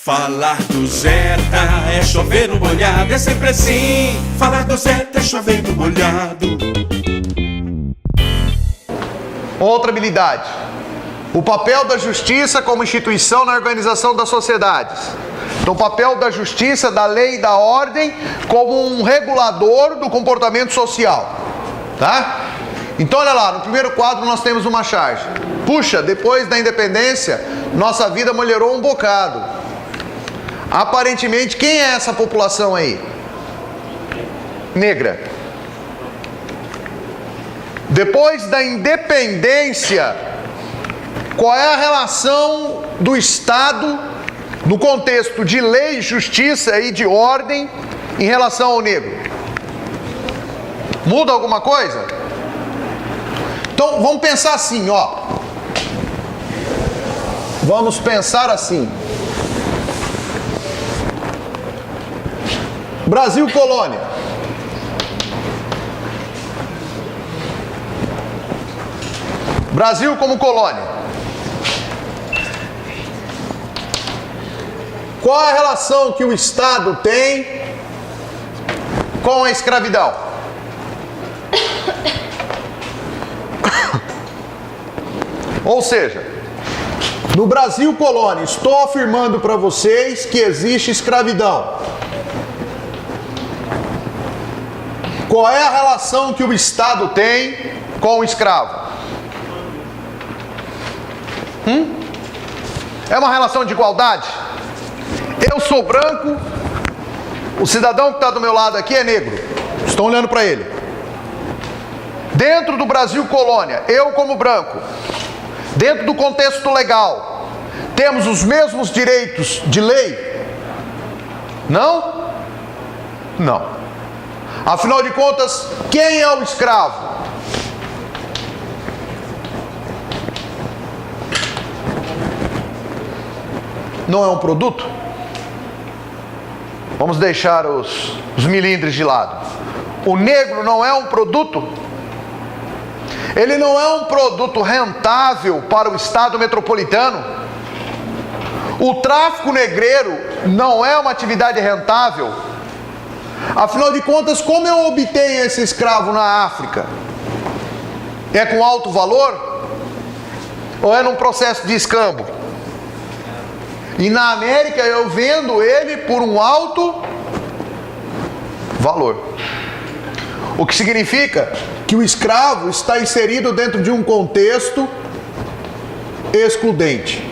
Falar do Zeta é chover no molhado, é sempre assim. Falar do Zeta é chover no molhado. Outra habilidade. O papel da justiça como instituição na organização das sociedades. Então, o papel da justiça, da lei e da ordem como um regulador do comportamento social. Tá? Então, olha lá, no primeiro quadro nós temos uma charge. Puxa, depois da independência, nossa vida melhorou um bocado. Aparentemente, quem é essa população aí? Negra. Depois da independência, qual é a relação do Estado, no contexto de lei, justiça e de ordem, em relação ao negro? Muda alguma coisa? Então, vamos pensar assim, ó. Vamos pensar assim. Brasil colônia. Brasil como colônia. Qual a relação que o Estado tem com a escravidão? Ou seja, no Brasil colônia, estou afirmando para vocês que existe escravidão. Qual é a relação que o Estado tem com o escravo? É uma relação de igualdade? Eu sou branco, o cidadão que está do meu lado aqui é negro. Estão olhando para ele. Dentro do Brasil colônia, eu como branco, dentro do contexto legal, temos os mesmos direitos de lei? Não? Não. Afinal de contas, quem é o escravo? Não é um produto? Vamos deixar os milindres de lado. O negro não é um produto? Ele não é um produto rentável para o Estado metropolitano? O tráfico negreiro não é uma atividade rentável? Afinal de contas, como eu obtenho esse escravo na África? É com alto valor? Ou é num processo de escambo? E na América eu vendo ele por um alto valor. O que significa que o escravo está inserido dentro de um contexto excludente.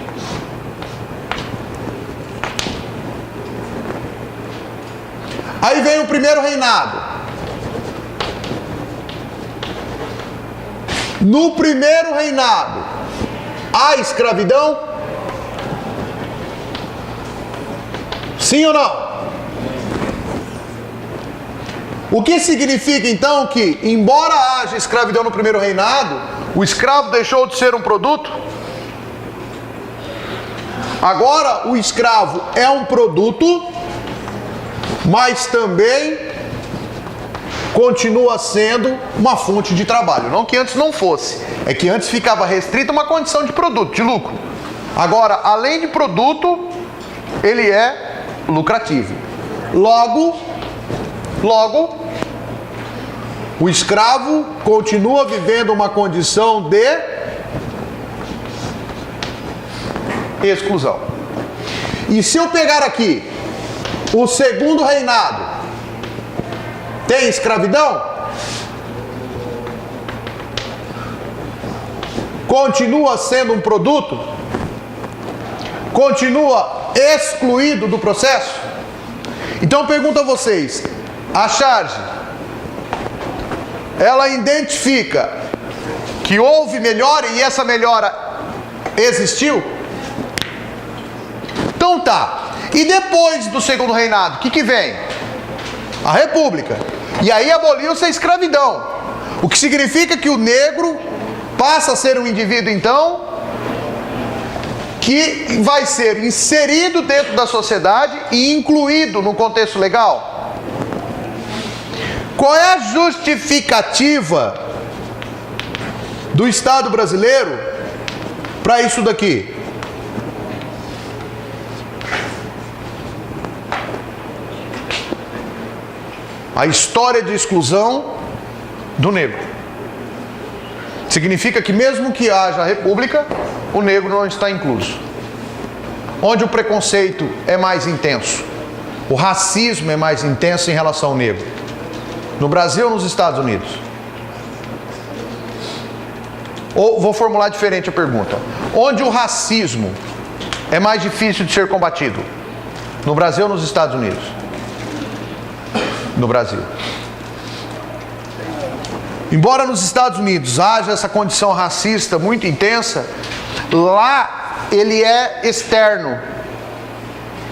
Aí vem o primeiro reinado. No primeiro reinado, há escravidão? Sim ou não? O que significa então que, embora haja escravidão no primeiro reinado, o escravo deixou de ser um produto? Agora o escravo é um produto, mas também continua sendo uma fonte de trabalho. Não que antes não fosse, é que antes ficava restrito a uma condição de produto, de lucro. Agora, além de produto, ele é lucrativo. Logo, o escravo continua vivendo uma condição de exclusão. E se eu pegar aqui o segundo reinado, tem escravidão? Continua sendo um produto? Continua excluído do processo? Então eu pergunto a vocês, a charge, ela identifica que houve melhora e essa melhora existiu? Então tá. E depois do segundo reinado, o que vem? A república. E aí aboliu-se a escravidão. O que significa que o negro passa a ser um indivíduo, então, que vai ser inserido dentro da sociedade e incluído no contexto legal. Qual é a justificativa do Estado brasileiro para isso daqui? a história de exclusão do negro. Significa que mesmo que haja república, o negro não está incluso. Onde o preconceito é mais intenso, o racismo é mais intenso em relação ao negro? No Brasil ou nos Estados Unidos? Ou vou formular diferente a pergunta. Onde o racismo é mais difícil de ser combatido? No Brasil ou nos Estados Unidos? No Brasil. Embora nos Estados Unidos haja essa condição racista muito intensa, lá ele é externo.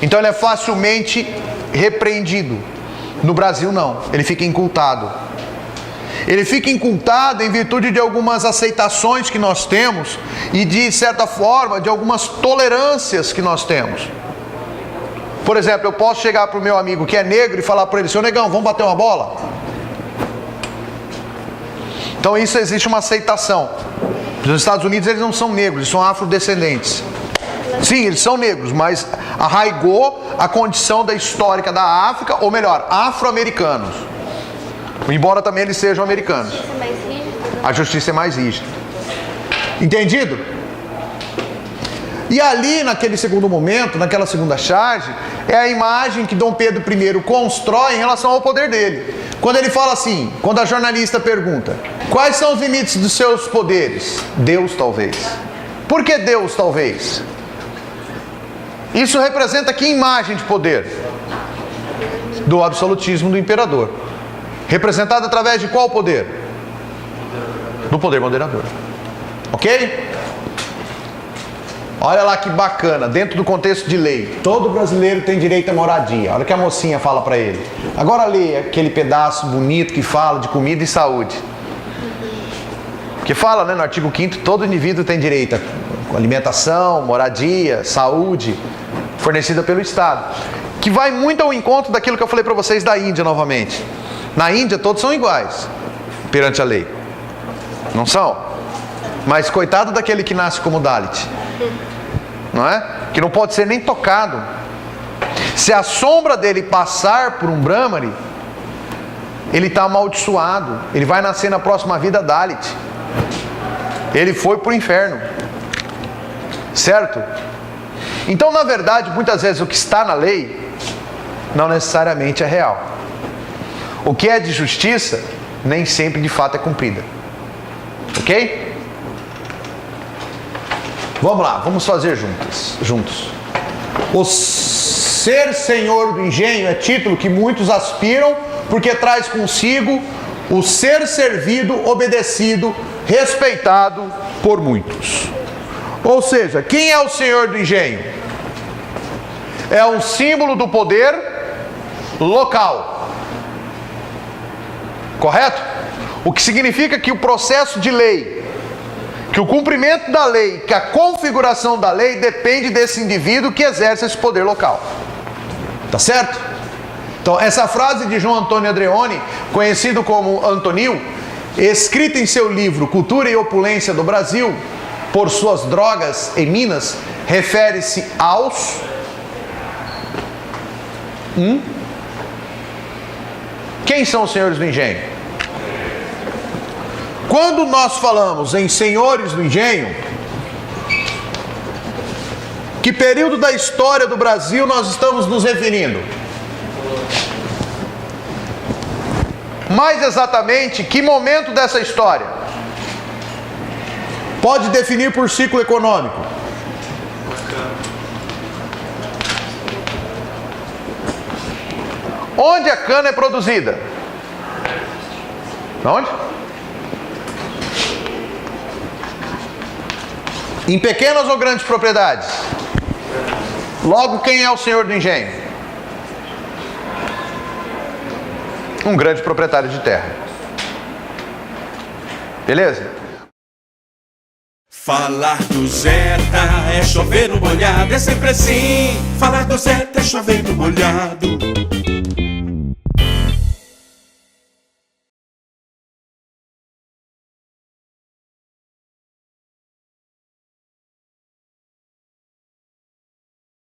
Então ele é facilmente repreendido. No Brasil não, ele fica incultado. Ele fica incultado em virtude de algumas aceitações que nós temos e, de certa forma, de algumas tolerâncias que nós temos. Por exemplo, eu posso chegar para o meu amigo que é negro e falar para ele: seu negão, vamos bater uma bola? Então isso existe uma aceitação. Nos Estados Unidos eles não são negros, eles são afrodescendentes. Sim, eles são negros, mas arraigou a condição da histórica da África, ou melhor, afro-americanos. Embora também eles sejam americanos. A justiça é mais rígida. Entendido? E ali, naquele segundo momento, naquela segunda charge, é a imagem que Dom Pedro I constrói em relação ao poder dele. Quando ele fala assim, quando a jornalista pergunta: quais são os limites dos seus poderes? Deus, talvez. Por que Deus, talvez? Isso representa que imagem de poder? Do absolutismo do imperador. Representado através de qual poder? Do poder moderador. Ok? Olha lá que bacana, dentro do contexto de lei. Todo brasileiro tem direito à moradia. Olha o que a mocinha fala para ele. Agora lê aquele pedaço bonito que fala de comida e saúde. Que fala, né, no artigo 5º, todo indivíduo tem direito a alimentação, moradia, saúde, fornecida pelo Estado. Que vai muito ao encontro daquilo que eu falei para vocês da Índia novamente. Na Índia todos são iguais perante a lei. Não são? Mas coitado daquele que nasce como Dalit, não é? Que não pode ser nem tocado. Se a sombra dele passar por um Brahmari, ele está amaldiçoado. Ele vai nascer na próxima vida Dalit. Ele foi para o inferno. Certo? Então, na verdade, muitas vezes o que está na lei não necessariamente é real. O que é de justiça nem sempre de fato é cumprida. Ok? Vamos lá, vamos fazer juntos. O ser senhor do engenho é título que muitos aspiram, porque traz consigo o ser servido, obedecido, respeitado por muitos. Ou seja, quem é o senhor do engenho? É um símbolo do poder local. Correto? O que significa que o processo de lei, que o cumprimento da lei, que a configuração da lei depende desse indivíduo que exerce esse poder local. Tá certo? Então, essa frase de João Antônio Andreoni, conhecido como Antonil, escrita em seu livro Cultura e Opulência do Brasil, por suas drogas em Minas, refere-se aos Quem são os senhores do engenho? Quando nós falamos em senhores do engenho, que período da história do Brasil nós estamos nos referindo? Mais exatamente, que momento dessa história? Pode definir por ciclo econômico. Onde a cana é produzida? Onde? Em pequenas ou grandes propriedades? Logo, quem é o senhor do engenho? Um grande proprietário de terra. Beleza? Falar do Zeta é chover no molhado, é sempre assim. Falar do Zeta é chover no molhado.